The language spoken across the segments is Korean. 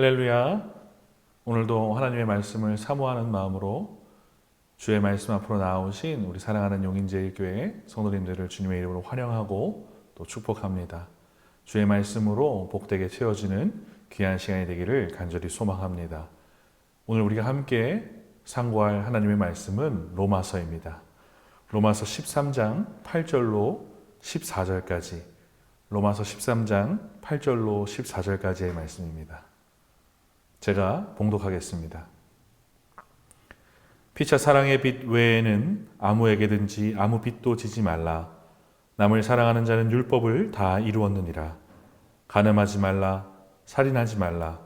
할렐루야. 오늘도 하나님의 말씀을 사모하는 마음으로 주의 말씀 앞으로 나오신 우리 사랑하는 용인제일교회 성도님들을 주님의 이름으로 환영하고 또 축복합니다. 주의 말씀으로 복되게 채워지는 귀한 시간이 되기를 간절히 소망합니다. 오늘 우리가 함께 상고할 하나님의 말씀은 로마서입니다. 로마서 13장 8절로 14절까지, 로마서 13장 8절로 14절까지의 말씀입니다. 제가 봉독하겠습니다. 피차 사랑의 빛 외에는 아무에게든지 아무 빚도 지지 말라. 남을 사랑하는 자는 율법을 다 이루었느니라. 간음하지 말라, 살인하지 말라,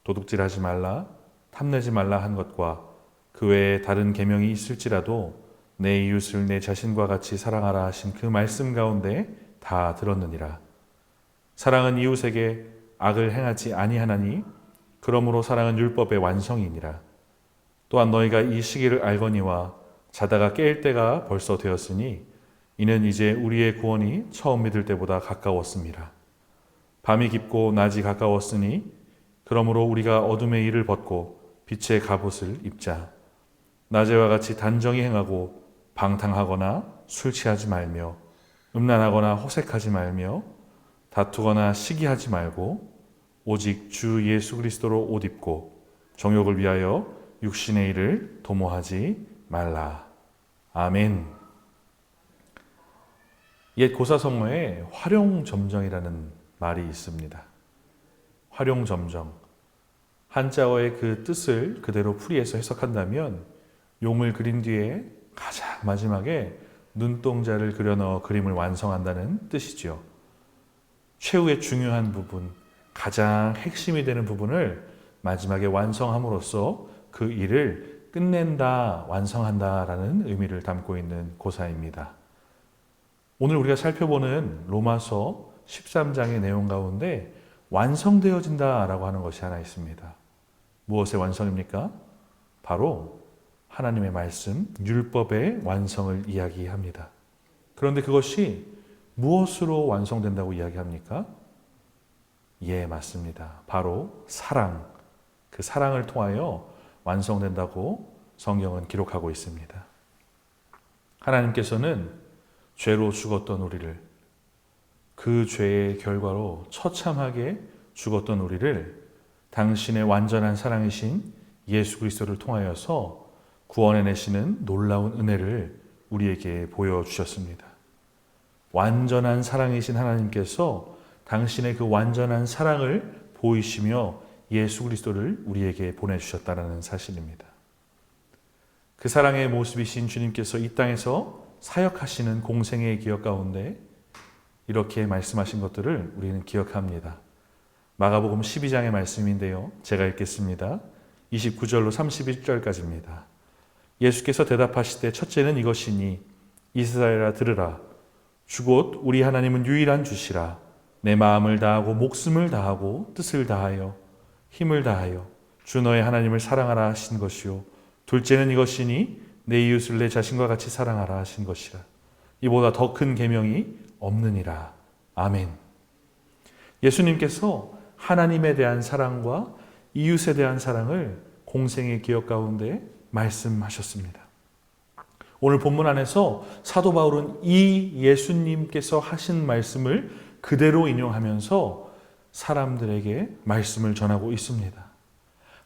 도둑질하지 말라, 탐내지 말라 한 것과 그 외에 다른 계명이 있을지라도 내 이웃을 내 자신과 같이 사랑하라 하신 그 말씀 가운데 다 들었느니라. 사랑은 이웃에게 악을 행하지 아니하나니 그러므로 사랑은 율법의 완성이니라. 또한 너희가 이 시기를 알거니와 자다가 깰 때가 벌써 되었으니 이는 이제 우리의 구원이 처음 믿을 때보다 가까웠습니다. 밤이 깊고 낮이 가까웠으니 그러므로 우리가 어둠의 일을 벗고 빛의 갑옷을 입자. 낮에와 같이 단정히 행하고 방탕하거나 술 취하지 말며 음란하거나 호색하지 말며 다투거나 시기하지 말고 오직 주 예수 그리스도로 옷 입고 정욕을 위하여 육신의 일을 도모하지 말라. 아멘. 옛 고사성어에 활용점정이라는 말이 있습니다. 활용점정. 한자어의 그 뜻을 그대로 풀이해서 해석한다면 용을 그린 뒤에 가장 마지막에 눈동자를 그려 넣어 그림을 완성한다는 뜻이죠. 최후의 중요한 부분, 가장 핵심이 되는 부분을 마지막에 완성함으로써 그 일을 끝낸다, 완성한다라는 의미를 담고 있는 고사입니다. 오늘 우리가 살펴보는 로마서 13장의 내용 가운데 완성되어진다라고 하는 것이 하나 있습니다. 무엇의 완성입니까? 바로 하나님의 말씀, 율법의 완성을 이야기합니다. 그런데 그것이 무엇으로 완성된다고 이야기합니까? 예, 맞습니다. 바로 사랑, 그 사랑을 통하여 완성된다고 성경은 기록하고 있습니다. 하나님께서는 죄로 죽었던 우리를, 그 죄의 결과로 처참하게 죽었던 우리를 당신의 완전한 사랑이신 예수 그리스도를 통하여서 구원해내시는 놀라운 은혜를 우리에게 보여주셨습니다. 완전한 사랑이신 하나님께서 당신의 그 완전한 사랑을 보이시며 예수 그리스도를 우리에게 보내주셨다는 사실입니다. 그 사랑의 모습이신 주님께서 이 땅에서 사역하시는 공생의 기억 가운데 이렇게 말씀하신 것들을 우리는 기억합니다. 마가복음 12장의 말씀인데요. 제가 읽겠습니다. 29절로 31절까지입니다. 예수께서 대답하시되 첫째는 이것이니 이스라엘아 들으라. 주 곧 우리 하나님은 유일한 주시라. 내 마음을 다하고 목숨을 다하고 뜻을 다하여 힘을 다하여 주 너의 하나님을 사랑하라 하신 것이요. 둘째는 이것이니 내 이웃을 내 자신과 같이 사랑하라 하신 것이라. 이보다 더 큰 계명이 없느니라. 아멘. 예수님께서 하나님에 대한 사랑과 이웃에 대한 사랑을 공생의 기억 가운데 말씀하셨습니다. 오늘 본문 안에서 사도 바울은 이 예수님께서 하신 말씀을 그대로 인용하면서 사람들에게 말씀을 전하고 있습니다.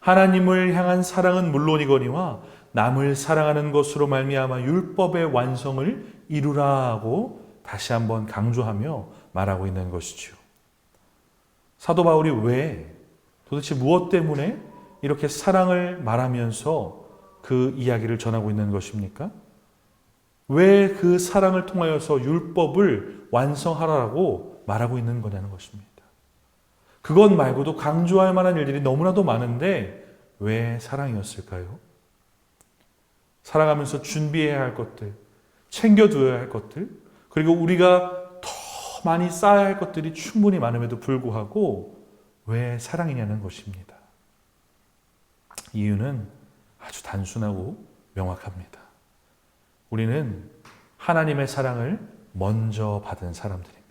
하나님을 향한 사랑은 물론이거니와 남을 사랑하는 것으로 말미암아 율법의 완성을 이루라고 다시 한번 강조하며 말하고 있는 것이죠. 사도 바울이 왜, 도대체 무엇 때문에 이렇게 사랑을 말하면서 그 이야기를 전하고 있는 것입니까? 왜 그 사랑을 통하여서 율법을 완성하라고 말하고 있는 거냐는 것입니다. 그것 말고도 강조할 만한 일들이 너무나도 많은데 왜 사랑이었을까요? 살아가면서 준비해야 할 것들, 챙겨두어야 할 것들, 그리고 우리가 더 많이 쌓아야 할 것들이 충분히 많음에도 불구하고 왜 사랑이냐는 것입니다. 이유는 아주 단순하고 명확합니다. 우리는 하나님의 사랑을 먼저 받은 사람들입니다.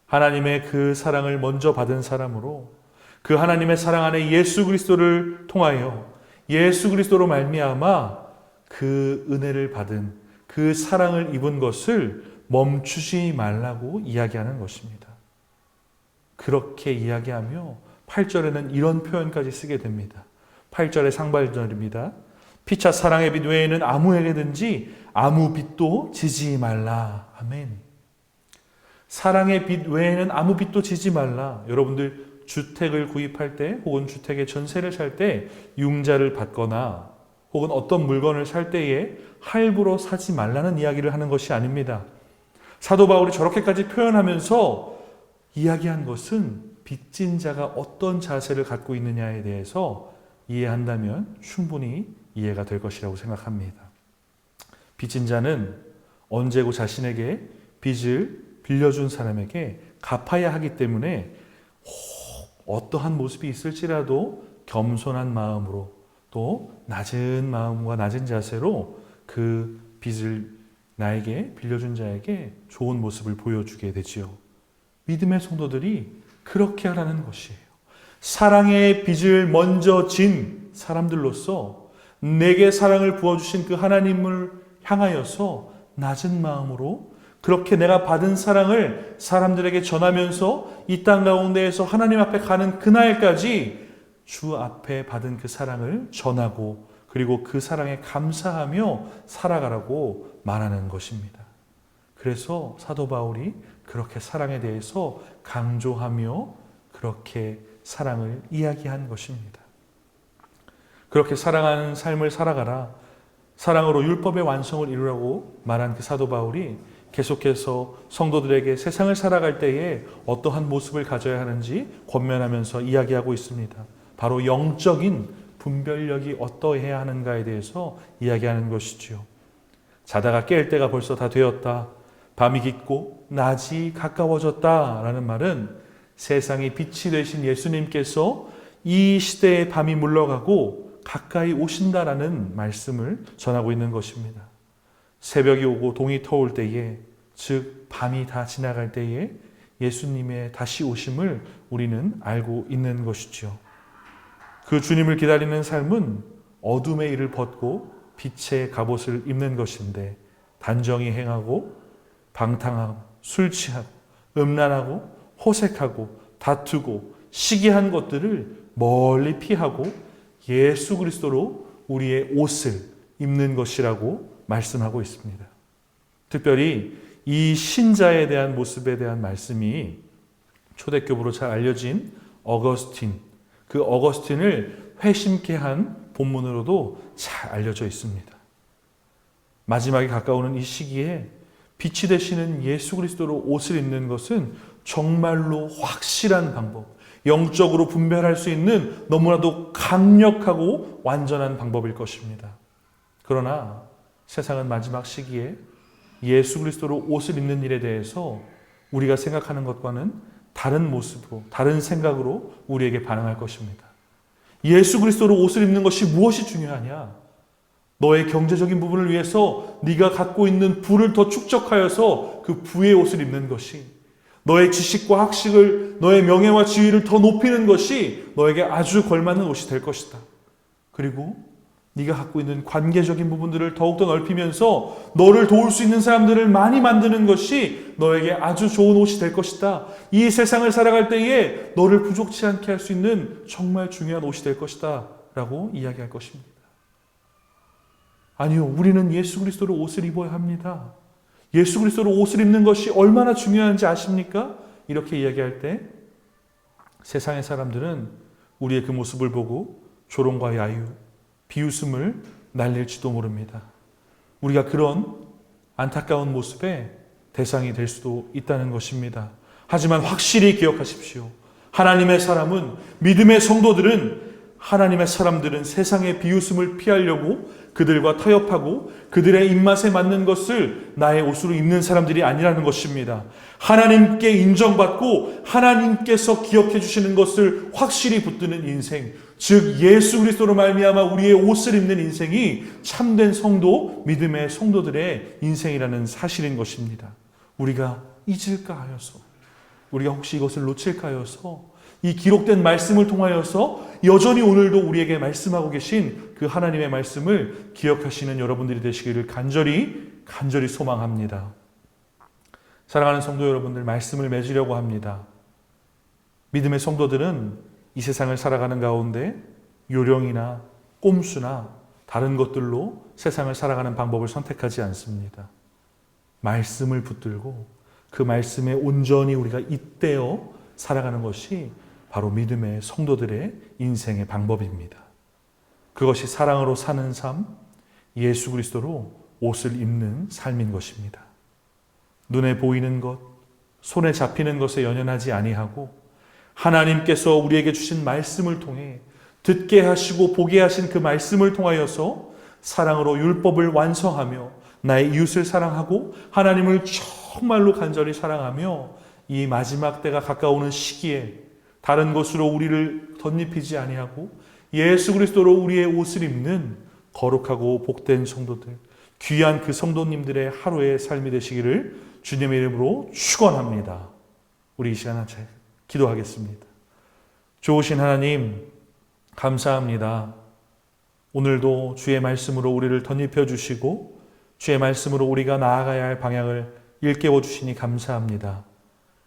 하나님의 그 사랑을 먼저 받은 사람으로 그 하나님의 사랑 안에 예수 그리스도를 통하여 예수 그리스도로 말미암아 그 은혜를 받은 그 사랑을 입은 것을 멈추지 말라고 이야기하는 것입니다. 그렇게 이야기하며 8절에는 이런 표현까지 쓰게 됩니다. 8절의 상반절입니다. 피차 사랑의 빛 외에는 아무에게든지 아무 빛도 지지 말라. 아멘. 사랑의 빛 외에는 아무 빛도 지지 말라. 여러분들 주택을 구입할 때 혹은 주택의 전세를 살 때 융자를 받거나 혹은 어떤 물건을 살 때에 할부로 사지 말라는 이야기를 하는 것이 아닙니다. 사도 바울이 저렇게까지 표현하면서 이야기한 것은 빚진 자가 어떤 자세를 갖고 있느냐에 대해서 이해한다면 충분히 이해가 될 것이라고 생각합니다. 빚진 자는 언제고 자신에게 빚을 빌려준 사람에게 갚아야 하기 때문에 어떠한 모습이 있을지라도 겸손한 마음으로 또 낮은 마음과 낮은 자세로 그 빚을 나에게 빌려준 자에게 좋은 모습을 보여주게 되지요. 믿음의 성도들이 그렇게 하라는 것이에요. 사랑의 빚을 먼저 진 사람들로서 내게 사랑을 부어주신 그 하나님을 향하여서 낮은 마음으로 그렇게 내가 받은 사랑을 사람들에게 전하면서 이 땅 가운데에서 하나님 앞에 가는 그날까지 주 앞에 받은 그 사랑을 전하고 그리고 그 사랑에 감사하며 살아가라고 말하는 것입니다. 그래서 사도 바울이 그렇게 사랑에 대해서 강조하며 그렇게 사랑을 이야기한 것입니다. 그렇게 사랑하는 삶을 살아가라. 사랑으로 율법의 완성을 이루라고 말한 그 사도 바울이 계속해서 성도들에게 세상을 살아갈 때에 어떠한 모습을 가져야 하는지 권면하면서 이야기하고 있습니다. 바로 영적인 분별력이 어떠해야 하는가에 대해서 이야기하는 것이지요. 자다가 깰 때가 벌써 다 되었다. 밤이 깊고 낮이 가까워졌다라는 말은 세상의 빛이 되신 예수님께서 이 시대의 밤이 물러가고 가까이 오신다라는 말씀을 전하고 있는 것입니다. 새벽이 오고 동이 터올 때에, 즉 밤이 다 지나갈 때에 예수님의 다시 오심을 우리는 알고 있는 것이죠. 그 주님을 기다리는 삶은 어둠의 일을 벗고 빛의 갑옷을 입는 것인데 단정히 행하고 방탕하고 술 취하고 음란하고 호색하고 다투고 시기한 것들을 멀리 피하고 예수 그리스도로 우리의 옷을 입는 것이라고 말씀하고 있습니다. 특별히 이 신자에 대한 모습에 대한 말씀이 초대교부로 잘 알려진 어거스틴, 그 어거스틴을 회심케 한 본문으로도 잘 알려져 있습니다. 마지막에 가까우는 이 시기에 빛이 되시는 예수 그리스도로 옷을 입는 것은 정말로 확실한 방법, 영적으로 분별할 수 있는 너무나도 강력하고 완전한 방법일 것입니다. 그러나 세상은 마지막 시기에 예수 그리스도로 옷을 입는 일에 대해서 우리가 생각하는 것과는 다른 모습으로, 다른 생각으로 우리에게 반응할 것입니다. 예수 그리스도로 옷을 입는 것이 무엇이 중요하냐? 너의 경제적인 부분을 위해서 네가 갖고 있는 부를 더 축적하여서 그 부의 옷을 입는 것이, 너의 지식과 학식을, 너의 명예와 지위를 더 높이는 것이 너에게 아주 걸맞는 옷이 될 것이다. 그리고 네가 갖고 있는 관계적인 부분들을 더욱더 넓히면서 너를 도울 수 있는 사람들을 많이 만드는 것이 너에게 아주 좋은 옷이 될 것이다. 이 세상을 살아갈 때에 너를 부족치 않게 할 수 있는 정말 중요한 옷이 될 것이다 라고 이야기할 것입니다. 아니요, 우리는 예수 그리스도로 옷을 입어야 합니다. 예수 그리스도로 옷을 입는 것이 얼마나 중요한지 아십니까? 이렇게 이야기할 때 세상의 사람들은 우리의 그 모습을 보고 조롱과 야유, 비웃음을 날릴지도 모릅니다. 우리가 그런 안타까운 모습의 대상이 될 수도 있다는 것입니다. 하지만 확실히 기억하십시오. 하나님의 사람은, 믿음의 성도들은, 하나님의 사람들은 세상의 비웃음을 피하려고 그들과 타협하고 그들의 입맛에 맞는 것을 나의 옷으로 입는 사람들이 아니라는 것입니다. 하나님께 인정받고 하나님께서 기억해 주시는 것을 확실히 붙드는 인생, 즉 예수 그리스도로 말미암아 우리의 옷을 입는 인생이 참된 성도, 믿음의 성도들의 인생이라는 사실인 것입니다. 우리가 잊을까 하여서, 우리가 혹시 이것을 놓칠까 하여서 이 기록된 말씀을 통하여서 여전히 오늘도 우리에게 말씀하고 계신 그 하나님의 말씀을 기억하시는 여러분들이 되시기를 간절히 소망합니다. 사랑하는 성도 여러분들, 말씀을 맺으려고 합니다. 믿음의 성도들은 이 세상을 살아가는 가운데 요령이나 꼼수나 다른 것들로 세상을 살아가는 방법을 선택하지 않습니다. 말씀을 붙들고 그 말씀에 온전히 우리가 잇대어 살아가는 것이 바로 믿음의 성도들의 인생의 방법입니다. 그것이 사랑으로 사는 삶, 예수 그리스도로 옷을 입는 삶인 것입니다. 눈에 보이는 것, 손에 잡히는 것에 연연하지 아니하고 하나님께서 우리에게 주신 말씀을 통해 듣게 하시고 보게 하신 그 말씀을 통하여서 사랑으로 율법을 완성하며 나의 이웃을 사랑하고 하나님을 정말로 간절히 사랑하며 이 마지막 때가 가까우는 시기에 다른 것으로 우리를 덧입히지 아니하고 예수 그리스도로 우리의 옷을 입는 거룩하고 복된 성도들, 귀한 그 성도님들의 하루의 삶이 되시기를 주님의 이름으로 축원합니다. 우리 이 시간 같이 기도하겠습니다. 좋으신 하나님, 감사합니다. 오늘도 주의 말씀으로 우리를 덧입혀 주시고 주의 말씀으로 우리가 나아가야 할 방향을 일깨워 주시니 감사합니다.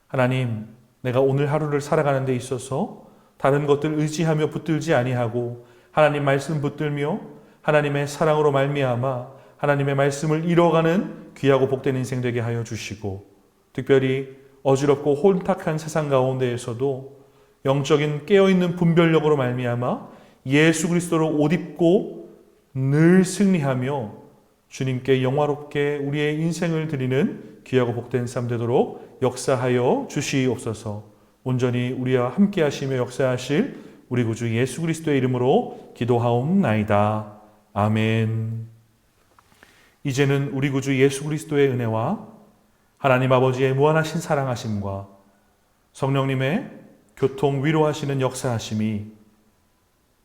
하나님, 내가 오늘 하루를 살아가는 데 있어서 다른 것들 의지하며 붙들지 아니하고 하나님 말씀 붙들며 하나님의 사랑으로 말미암아 하나님의 말씀을 이뤄가는 귀하고 복된 인생 되게 하여 주시고, 특별히 어지럽고 혼탁한 세상 가운데에서도 영적인 깨어있는 분별력으로 말미암아 예수 그리스도로 옷 입고 늘 승리하며 주님께 영화롭게 우리의 인생을 드리는 귀하고 복된 삶 되도록 역사하여 주시옵소서. 온전히 우리와 함께 하시며 역사하실 우리 구주 예수 그리스도의 이름으로 기도하옵나이다. 아멘. 이제는 우리 구주 예수 그리스도의 은혜와 하나님 아버지의 무한하신 사랑하심과 성령님의 교통 위로하시는 역사하심이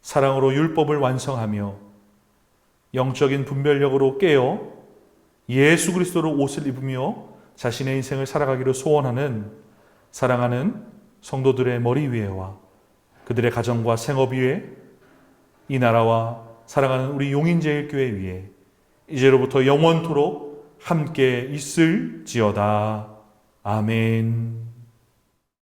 사랑으로 율법을 완성하며 영적인 분별력으로 깨어 예수 그리스도로 옷을 입으며 자신의 인생을 살아가기를 소원하는 사랑하는 성도들의 머리 위에와 그들의 가정과 생업 위에 이 나라와 사랑하는 우리 용인제일교회 위에 이제로부터 영원토록 함께 있을지어다. 아멘.